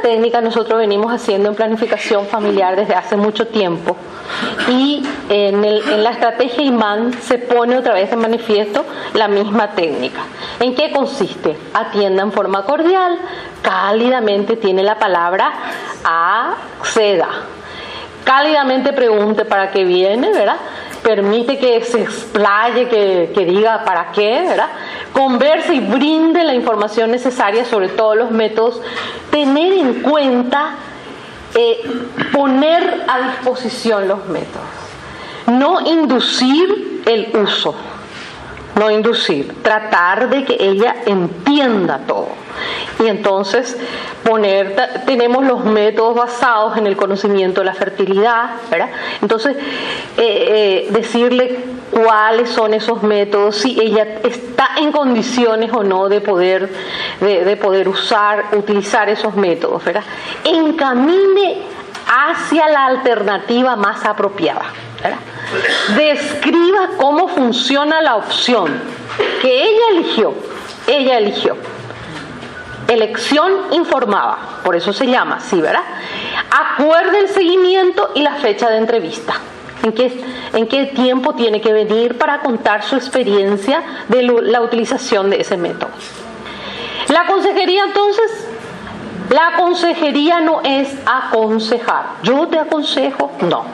técnica nosotros venimos haciendo en planificación familiar desde hace mucho tiempo, y en la estrategia IMAN se pone otra vez en manifiesto la misma técnica. ¿En qué consiste? Atienda en forma cordial, cálidamente, tiene la palabra acceda. Cálidamente pregunte para qué viene, ¿verdad? Permite que se explaye, que diga para qué, ¿verdad? Converse y brinde la información necesaria sobre todos los métodos. Tener en cuenta, poner a disposición los métodos. No inducir el uso. No inducir. Tratar de que ella entienda todo. Y entonces tenemos los métodos basados en el conocimiento de la fertilidad, ¿verdad? Entonces, decirle cuáles son esos métodos, si ella está en condiciones o no de poder utilizar esos métodos, ¿verdad? Encamine hacia la alternativa más apropiada, ¿verdad? Describa cómo funciona la opción que ella eligió. Elección informada, por eso se llama así, ¿verdad? Acuerde el seguimiento y la fecha de entrevista. ¿En qué tiempo tiene que venir para contar su experiencia de la utilización de ese método? La consejería, entonces, la consejería no es aconsejar. Yo te aconsejo, no.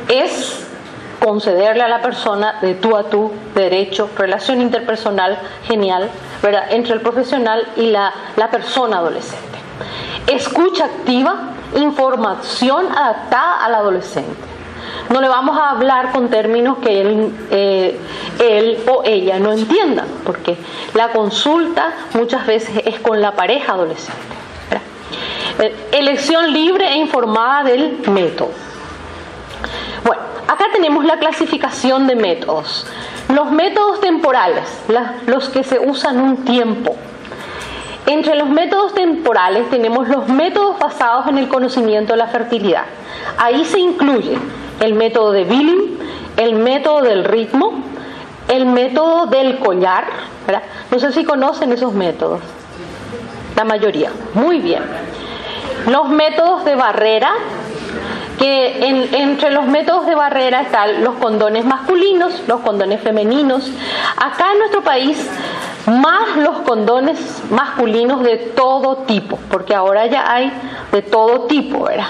Es concederle a la persona de tú a tú, derecho, relación interpersonal genial, ¿verdad?, entre el profesional y la persona adolescente. Escucha activa, información adaptada al adolescente. No le vamos a hablar con términos que él o ella no entiendan, porque la consulta muchas veces es con la pareja adolescente, ¿verdad? Elección libre e informada del método. Bueno, acá tenemos la clasificación de métodos. Los métodos temporales, los que se usan un tiempo. Entre los métodos temporales tenemos los métodos basados en el conocimiento de la fertilidad. Ahí se incluye el método de Billing, el método del ritmo, el método del collar, ¿verdad? No sé si conocen esos métodos. La mayoría. Muy bien. Los métodos de barrera, que entre los métodos de barrera están los condones masculinos, los condones femeninos. Acá en nuestro país, más los condones masculinos de todo tipo, porque ahora ya hay de todo tipo, ¿verdad?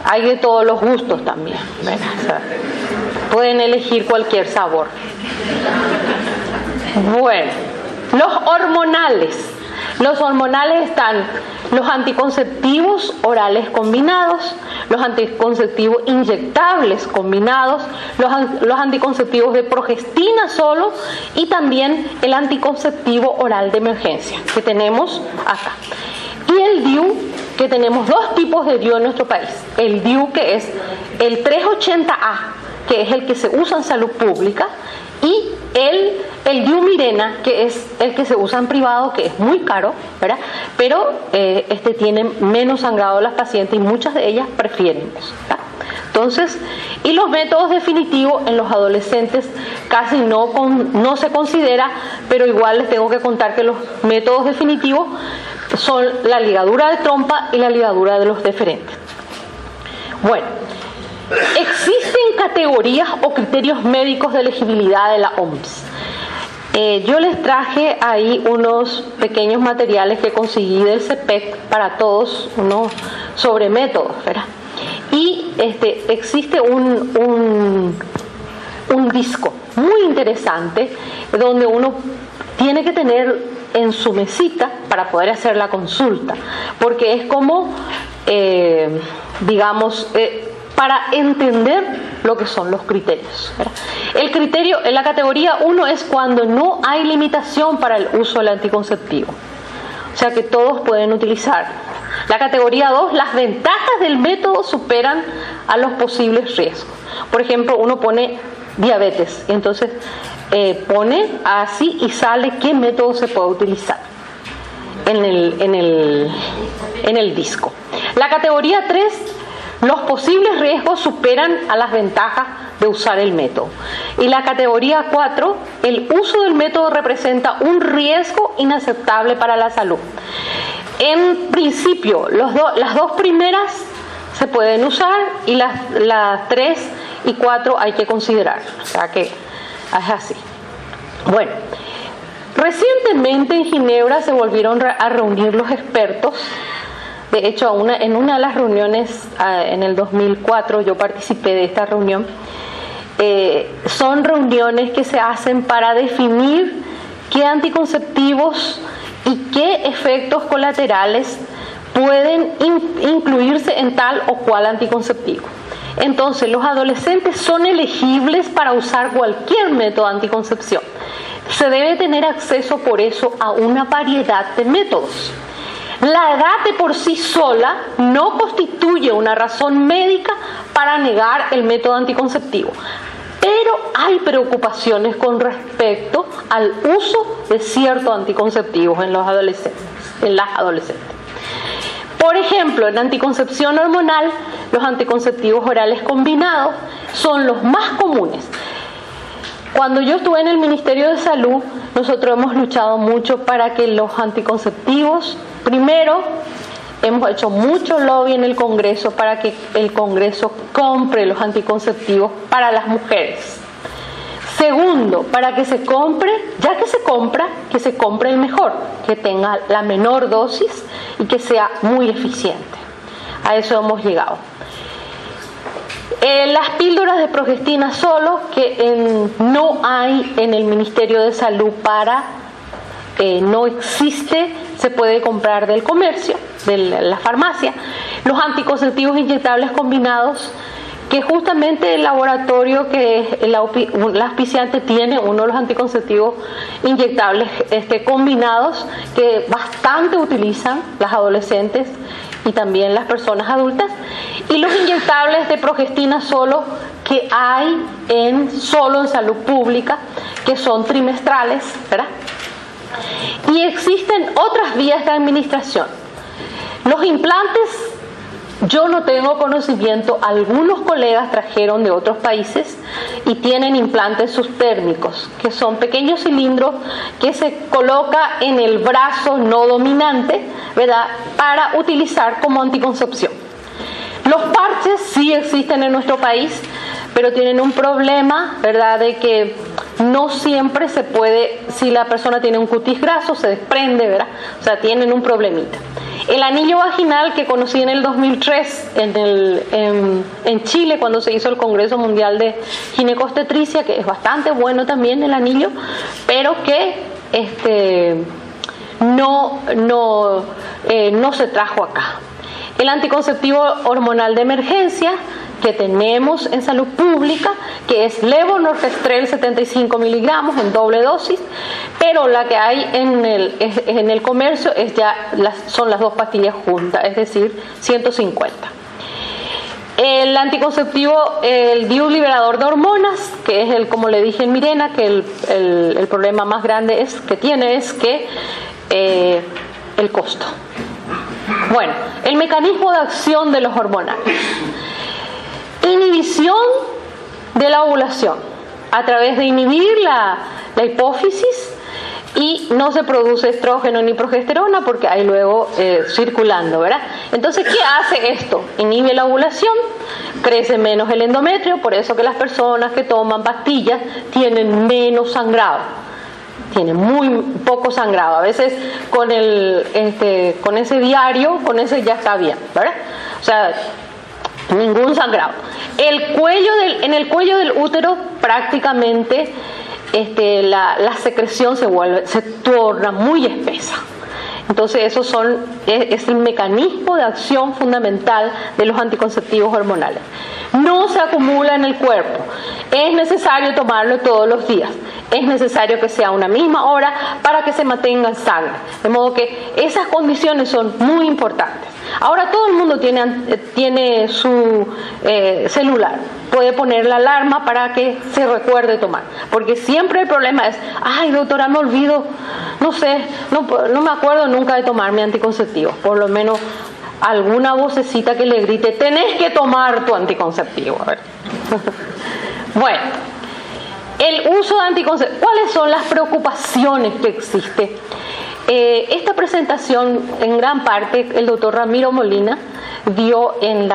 Hay de todos los gustos también, ¿verdad? O sea, pueden elegir cualquier sabor. Bueno, los hormonales. Los hormonales están los anticonceptivos orales combinados, los anticonceptivos inyectables combinados, los anticonceptivos de progestina solo, y también el anticonceptivo oral de emergencia que tenemos acá. Y el DIU, que tenemos dos tipos de DIU en nuestro país. El DIU, que es el 380A, que es el que se usa en salud pública, y el DIU Mirena, que es el que se usa en privado, que es muy caro, ¿verdad? Pero tiene menos sangrado a las pacientes y muchas de ellas prefieren eso, ¿verdad? Entonces, y los métodos definitivos en los adolescentes casi no se considera, pero igual les tengo que contar que los métodos definitivos son la ligadura de trompa y la ligadura de los deferentes. Bueno, existen categorías o criterios médicos de elegibilidad de la OMS. Yo les traje ahí unos pequeños materiales que conseguí del CEPEC para todos, unos sobre métodos, ¿verdad? Y existe un disco muy interesante donde uno tiene que tener en su mesita para poder hacer la consulta, porque es como, para entender lo que son los criterios, ¿verdad? El criterio en la categoría 1 es cuando no hay limitación para el uso del anticonceptivo, o sea que todos pueden utilizar. La categoría 2, las ventajas del método superan a los posibles riesgos. Por ejemplo, uno pone diabetes, entonces pone así y sale qué método se puede utilizar en el disco. La categoría 3, los posibles riesgos superan a las ventajas de usar el método. Y la categoría 4, el uso del método representa un riesgo inaceptable para la salud. En principio, las dos primeras se pueden usar y las 3 y 4 hay que considerar. O sea que es así. Bueno, recientemente en Ginebra se volvieron a reunir los expertos. De hecho, en una de las reuniones en el 2004 yo participé de esta reunión. Son reuniones que se hacen para definir qué anticonceptivos y qué efectos colaterales pueden incluirse en tal o cual anticonceptivo. Entonces, los adolescentes son elegibles para usar cualquier método de anticoncepción. Se debe tener acceso por eso a una variedad de métodos. La edad de por sí sola no constituye una razón médica para negar el método anticonceptivo, pero hay preocupaciones con respecto al uso de ciertos anticonceptivos en las adolescentes. Por ejemplo, en anticoncepción hormonal, los anticonceptivos orales combinados son los más comunes. Cuando yo estuve en el Ministerio de Salud, nosotros hemos luchado mucho para que los anticonceptivos, primero, hemos hecho mucho lobby en el Congreso para que el Congreso compre los anticonceptivos para las mujeres. Segundo, para que se compre, ya que se compra, que se compre el mejor, que tenga la menor dosis y que sea muy eficiente. A eso hemos llegado. Las píldoras de progestina solo, que no hay en el Ministerio de Salud no existe, se puede comprar del comercio, de la farmacia. Los anticonceptivos inyectables combinados, que justamente el laboratorio que la auspiciante tiene, uno de los anticonceptivos inyectables combinados, que bastante utilizan las adolescentes y también las personas adultas, y los inyectables de progestina solo que hay solo en salud pública, que son trimestrales, ¿verdad? Y existen otras vías de administración. Los implantes, yo no tengo conocimiento, algunos colegas trajeron de otros países y tienen implantes subtérmicos, que son pequeños cilindros que se coloca en el brazo no dominante, ¿verdad?, para utilizar como anticoncepción. Los parches sí existen en nuestro país, pero tienen un problema, ¿verdad?, de que no siempre se puede, si la persona tiene un cutis graso, se desprende, ¿verdad? O sea, tienen un problemita. El anillo vaginal que conocí en el 2003 en Chile, cuando se hizo el Congreso Mundial de Ginecobstetricia, que es bastante bueno también el anillo, pero que no se trajo acá. El anticonceptivo hormonal de emergencia que tenemos en salud pública, que es levonorgestrel 75 miligramos en doble dosis, pero la que hay en el comercio son las dos pastillas juntas, es decir, 150. El anticonceptivo, el DIU liberador de hormonas, que es como le dije en Mirena, que el problema más grande es el costo. Bueno, el mecanismo de acción de los hormonales. Inhibición de la ovulación a través de inhibir la hipófisis, y no se produce estrógeno ni progesterona porque hay luego circulando, ¿verdad? Entonces, ¿qué hace esto? Inhibe la ovulación, crece menos el endometrio, por eso que las personas que toman pastillas tienen menos sangrado, tienen muy poco sangrado. A veces con ese diario, con ese ya está bien, ¿verdad? O sea, ningún sangrado. En el cuello del útero prácticamente la secreción se torna muy espesa. Entonces es el mecanismo de acción fundamental de los anticonceptivos hormonales. No se acumula en el cuerpo, es necesario tomarlo todos los días, es necesario que sea una misma hora para que se mantenga en sangre, de modo que esas condiciones son muy importantes. Ahora todo el mundo tiene su celular, puede poner la alarma para que se recuerde tomar, porque siempre el problema es, ay doctora, me olvido, no sé, no me acuerdo nunca de tomar mi anticonceptivo. Por lo menos alguna vocecita que le grite, tenés que tomar tu anticonceptivo. A ver. Bueno, el uso de anticonceptivos, ¿cuáles son las preocupaciones que existen Esta presentación, en gran parte, el doctor Ramiro Molina dio en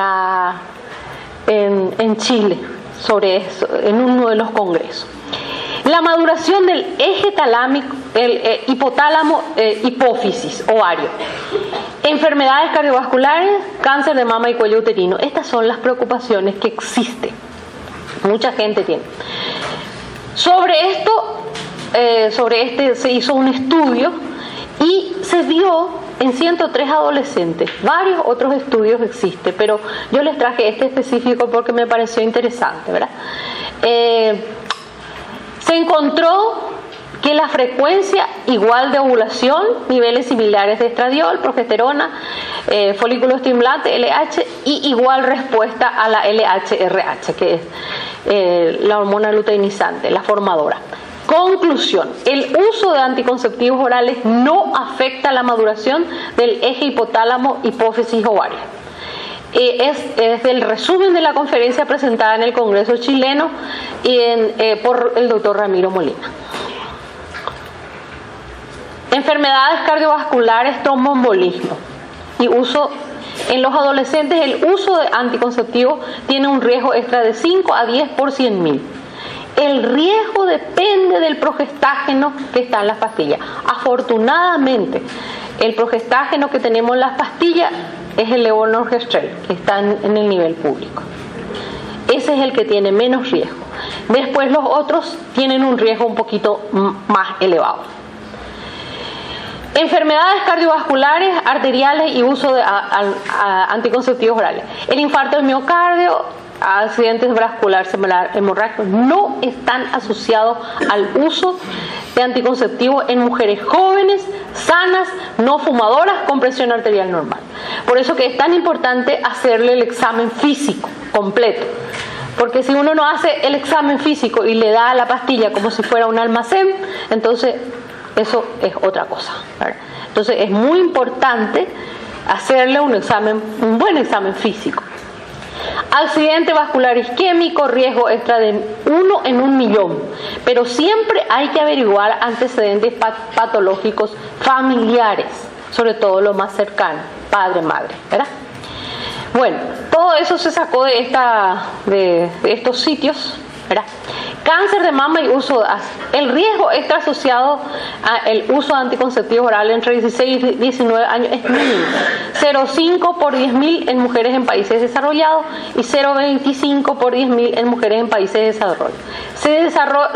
Chile, sobre eso, en uno de los congresos. La maduración del eje talámico, el hipotálamo, hipófisis, ovario. Enfermedades cardiovasculares, cáncer de mama y cuello uterino. Estas son las preocupaciones que existen. Mucha gente tiene. Sobre esto, se hizo un estudio y se vio en 103 adolescentes. Varios otros estudios existen, pero yo les traje este específico porque me pareció interesante, ¿verdad? Se encontró que la frecuencia igual de ovulación, niveles similares de estradiol, progesterona, folículo estimulante, LH, y igual respuesta a la LH-RH, que es la hormona luteinizante, la formadora. Conclusión: el uso de anticonceptivos orales no afecta la maduración del eje hipotálamo hipófisis ovario. Es el resumen de la conferencia presentada en el Congreso chileno por el doctor Ramiro Molina. Enfermedades cardiovasculares, tromboembolismo y uso. En los adolescentes el uso de anticonceptivos tiene un riesgo extra de 5 a 10 por 100.000. El riesgo depende del progestágeno que está en las pastillas. Afortunadamente, el progestágeno que tenemos en las pastillas es el levonorgestrel, que está en el nivel público. Ese es el que tiene menos riesgo. Después los otros tienen un riesgo un poquito más elevado. Enfermedades cardiovasculares, arteriales y uso de anticonceptivos orales. El infarto del miocardio, accidentes vascular cerebral hemorrágicos no están asociados al uso de anticonceptivos en mujeres jóvenes, sanas, no fumadoras, con presión arterial normal. Por eso que es tan importante hacerle el examen físico completo. Porque si uno no hace el examen físico y le da la pastilla como si fuera un almacén, entonces eso es otra cosa, ¿verdad? Entonces es muy importante hacerle un buen examen físico. Accidente vascular isquémico, riesgo extra de 1 en 1.000.000, pero siempre hay que averiguar antecedentes patológicos familiares, sobre todo lo más cercano, padre, madre, ¿verdad? Bueno, todo eso se sacó de estos sitios, ¿verdad? Cáncer de mama y uso de ácido. El riesgo está asociado al uso de anticonceptivos orales entre 16 y 19 años es mínimo. 0,5 por 10.000 en mujeres en países desarrollados y 0,25 por 10.000 en mujeres en países de desarrollo.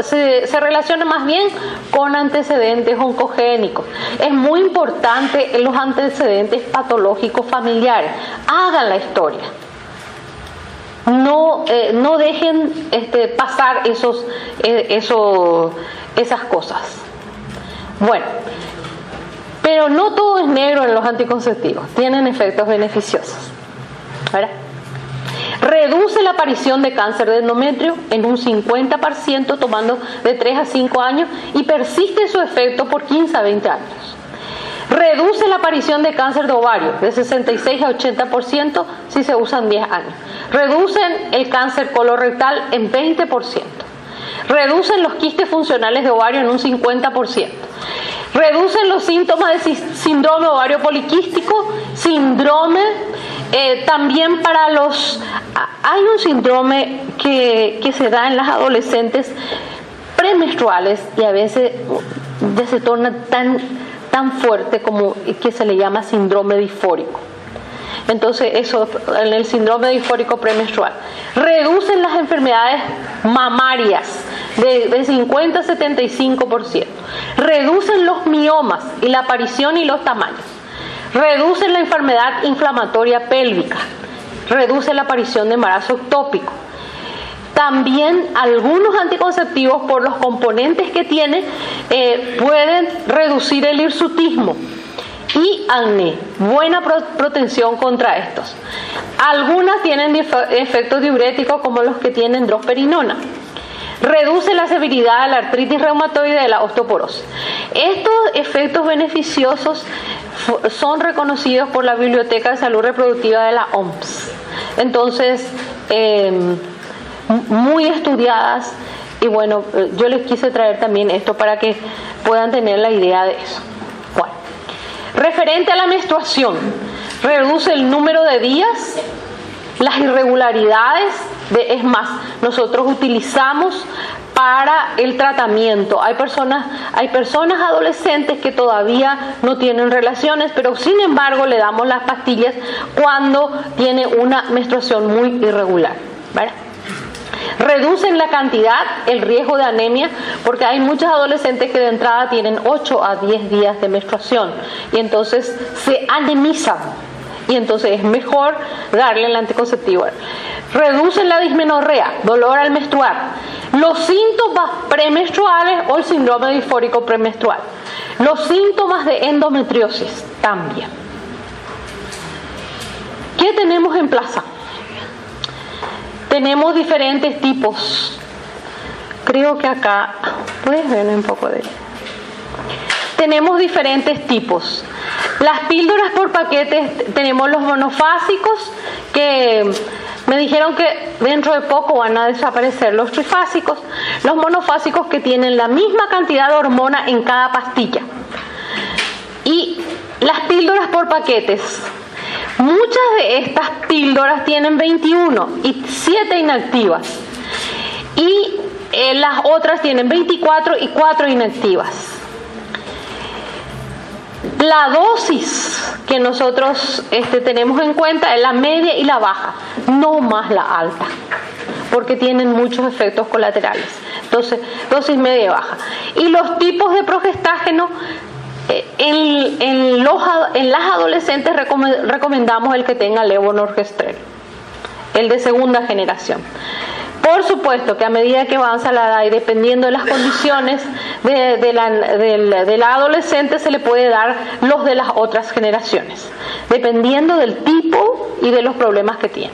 Se relaciona más bien con antecedentes oncogénicos. Es muy importante los antecedentes patológicos familiares. Hagan la historia. No dejen pasar esas cosas. Bueno, pero no todo es negro en los anticonceptivos, tienen efectos beneficiosos, ¿verdad? Reduce la aparición de cáncer de endometrio en un 50% tomando de 3 a 5 años y persiste su efecto por 15 a 20 años. Reduce la aparición de cáncer de ovario de 66 a 80% si se usan 10 años. Reducen el cáncer colorectal en 20%. Reducen los quistes funcionales de ovario en un 50%. Reducen los síntomas de síndrome ovario poliquístico, también para los... Hay un síndrome que se da en las adolescentes premenstruales y a veces ya se torna tan fuerte como que se le llama síndrome disfórico. Entonces eso, en el síndrome disfórico premenstrual, reducen las enfermedades mamarias de 50 a 75%, reducen los miomas y la aparición y los tamaños, reducen la enfermedad inflamatoria pélvica, reducen la aparición de embarazo ectópico. También algunos anticonceptivos, por los componentes que tienen, pueden reducir el hirsutismo y acné. Buena protección contra estos. Algunas tienen efectos diuréticos como los que tienen drosperinona. Reduce la severidad de la artritis reumatoide y de la osteoporosis. Estos efectos beneficiosos son reconocidos por la Biblioteca de Salud Reproductiva de la OMS. Entonces, muy estudiadas, y bueno, yo les quise traer también esto para que puedan tener la idea de eso. Bueno. Referente a la menstruación, reduce el número de días, las irregularidades, es más, nosotros utilizamos para el tratamiento. Hay personas adolescentes que todavía no tienen relaciones, pero sin embargo le damos las pastillas cuando tiene una menstruación muy irregular, ¿verdad? Reducen la cantidad, el riesgo de anemia, porque hay muchos adolescentes que de entrada tienen 8 a 10 días de menstruación y entonces se anemizan y entonces es mejor darle el anticonceptivo. Reducen la dismenorrea, dolor al menstruar, los síntomas premenstruales o el síndrome disfórico premenstrual, los síntomas de endometriosis también. ¿Qué tenemos en plaza? Tenemos diferentes tipos. Creo que acá, puedes ver un poco de... Tenemos diferentes tipos. Las píldoras por paquetes, tenemos los monofásicos, que me dijeron que dentro de poco van a desaparecer los trifásicos. Los monofásicos que tienen la misma cantidad de hormona en cada pastilla. Y las píldoras por paquetes. Muchas de estas píldoras tienen 21 y 7 inactivas. Y las otras tienen 24 y 4 inactivas. La dosis que nosotros tenemos en cuenta es la media y la baja, no más la alta, porque tienen muchos efectos colaterales. Entonces, dosis media y baja. Y los tipos de progestágeno, en las adolescentes recomendamos el que tenga levonorgestrel, el de segunda generación. Por supuesto que a medida que avanza la edad y dependiendo de las condiciones de la adolescente se le puede dar los de las otras generaciones, dependiendo del tipo y de los problemas que tiene.